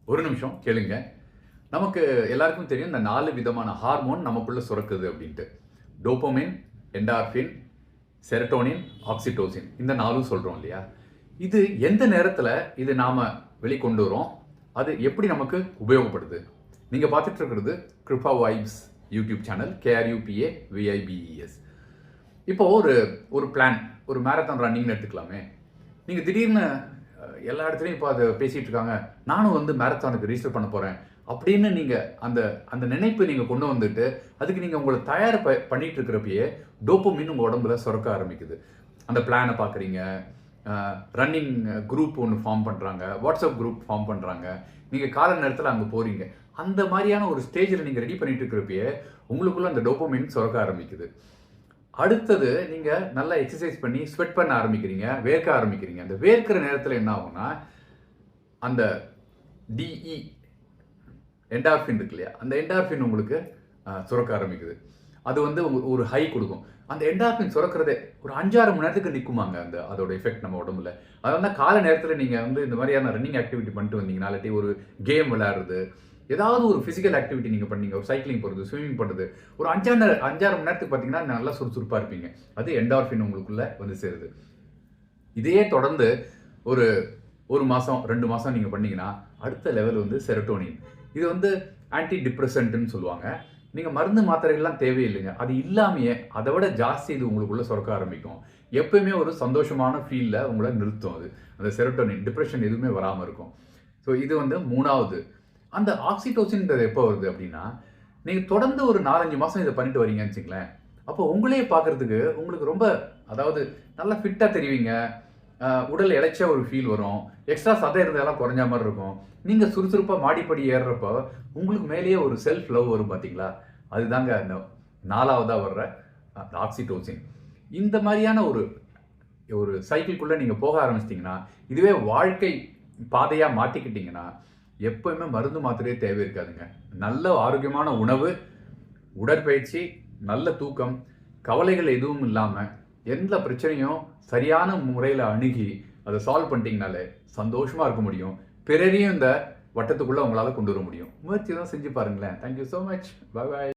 ஒரு நிமிஷம் கேளுங்க. நமக்கு எல்லாருக்கும் தெரியும் இந்த 4 விதமான ஹார்மோன் நமக்குள்ள சுரக்குது அப்படின்ட்டு. டோபமைன், என்டார்ஃபின், செரட்டோனின், ஆக்சிடோசின் இந்த 4ம் சொல்றோம் இல்லையா? இது எந்த நேரத்துல இது நாம வெளிக்கொண்டு வரோம்? அது எப்படி நமக்கு உபயோகப்படுது? நீங்க பார்த்துட்டு இருக்கிறது Krupa vibes YouTube channel KRUPA VIBES. இப்போ ஒரு பிளான், ஒரு மேரத்தான் ரன்னிங்னு எடுத்துக்கலாமே. நீங்க திடீர்னு எல்லா இடத்துலையும் இப்போ அதை பேசிட்டு இருக்காங்க, நானும் வந்து மேரத்தானுக்கு ரிஜிஸ்டர் பண்ண போறேன் அப்படின்னு நீங்க அந்த அந்த நினைப்பு நீங்க கொண்டு வந்துட்டு அதுக்கு நீங்க உங்களை தயார் பண்ணிட்டு இருக்கிறப்பயே டோபமின் உங்க உடம்புல சுரக்க ஆரம்பிக்குது. அந்த பிளானை பார்க்குறீங்க, ரன்னிங் குரூப் ஒன்று ஃபார்ம் பண்ணுறாங்க, வாட்ஸ்அப் குரூப் ஃபார்ம் பண்ணுறாங்க, நீங்கள் கால நேரத்தில் அங்கே போகிறீங்க. அந்த மாதிரியான ஒரு ஸ்டேஜில் நீங்கள் ரெடி பண்ணிட்டு இருக்கிறப்பயே உங்களுக்குள்ள அந்த டோபமின் சுரக்க ஆரம்பிக்குது. அடுத்தது நீங்கள் நல்லா எக்ஸசைஸ் பண்ணி ஸ்வெட் பண்ண ஆரம்பிக்கிறீங்க, வேர்க்க ஆரம்பிக்கிறீங்க. அந்த வேர்க்கிற நேரத்தில் என்ன ஆகும்னா அந்த டிஇ என்டார்ஃபின் இருக்கு இல்லையா, அந்த என்டார்ஃபின் உங்களுக்கு சுரக்க ஆரம்பிக்குது. அது வந்து ஒரு ஹை கொடுக்கும். அந்த என்டார்ஃபின் சுரக்கிறதே ஒரு 5-6 மணி நேரத்துக்கு நிற்குமாங்க அந்த அதோட எஃபெக்ட் நம்ம உடம்புல. அதனால கால நேரத்தில் நீங்கள் வந்து இந்த மாதிரியான ரன்னிங் ஆக்டிவிட்டி பண்ணிட்டு வந்தீங்கன்னா, இல்லாட்டி ஒரு கேம் விளையாடுறது, ஏதாவது ஒரு ஃபிசிக்கல் ஆக்டிவிட்டி நீங்கள் பண்ணீங்க, ஒரு சைக்கிளிங் போகிறது, ஸ்விம்மிங் பண்ணுறது, ஒரு 5-6 மணி நேரத்துக்கு பார்த்தீங்கன்னா நல்லா சுறுசுறுப்பாக இருப்பீங்க. அது என்டார்ஃபின் உங்களுக்குள்ள வந்து சேருது. இதையே தொடர்ந்து ஒரு 1 மாதம் 2 மாதம் நீங்கள் பண்ணீங்கன்னா அடுத்த லெவல் வந்து செரட்டோனின். இது வந்து ஆன்டி டிப்ரெசன்ட்னு சொல்லுவாங்க. நீங்கள் மருந்து மாத்திரைகள்லாம் தேவையில்லைங்க. அது இல்லாமையே அதை விட ஜாஸ்தி இது உங்களுக்குள்ள சுரக்க ஆரம்பிக்கும். எப்பயுமே ஒரு சந்தோஷமான ஃபீலில் உங்களை நிறுத்தும் அது. அந்த செரட்டோனின் டிப்ரெஷன் எதுவுமே வராமல் இருக்கும். ஸோ இது வந்து 3வது. அந்த ஆக்சிடோசின்றது எப்போ வருது அப்படின்னா, நீங்கள் தொடர்ந்து ஒரு 4-5 மாதம் இதை பண்ணிட்டு வரீங்கன்னு வச்சுங்களேன். அப்போ உங்களையே பார்க்குறதுக்கு உங்களுக்கு ரொம்ப, அதாவது நல்லா ஃபிட்டாக தெரிவிங்க, உடல் இளைச்ச ஒரு ஃபீல் வரும், எக்ஸ்ட்ரா சதை இருந்ததெல்லாம் குறைஞ்ச மாதிரி இருக்கும். நீங்கள் சுறுசுறுப்பாக மாடிப்படி ஏறுறப்போ உங்களுக்கு மேலேயே ஒரு செல்ஃப் லவ் வரும் பார்த்தீங்களா? அதுதாங்க அந்த 4வதாக வர்ற அந்த ஆக்சிடோசின். இந்த மாதிரியான ஒரு சைக்கிள்குள்ளே நீங்கள் போக ஆரம்பிச்சிட்டிங்கன்னா, இதுவே வாழ்க்கை பாதையாக மாற்றிக்கிட்டிங்கன்னா எப்போயுமே மருந்து மாத்திரையே தேவை இருக்காதுங்க. நல்ல ஆரோக்கியமான உணவு, உடற்பயிற்சி, நல்ல தூக்கம், கவலைகள் எதுவும் இல்லாமல் எந்த பிரச்சனையும் சரியான முறையில் அணுகி அதை சால்வ் பண்ணிட்டீங்கனாலே சந்தோஷமாக இருக்க முடியும். பிறரையும் இந்த வட்டத்துக்குள்ளே உங்களால் கொண்டு வர முடியும். முயற்சி தான் செஞ்சு பாருங்களேன். Thank you so much. பாய் பாய்.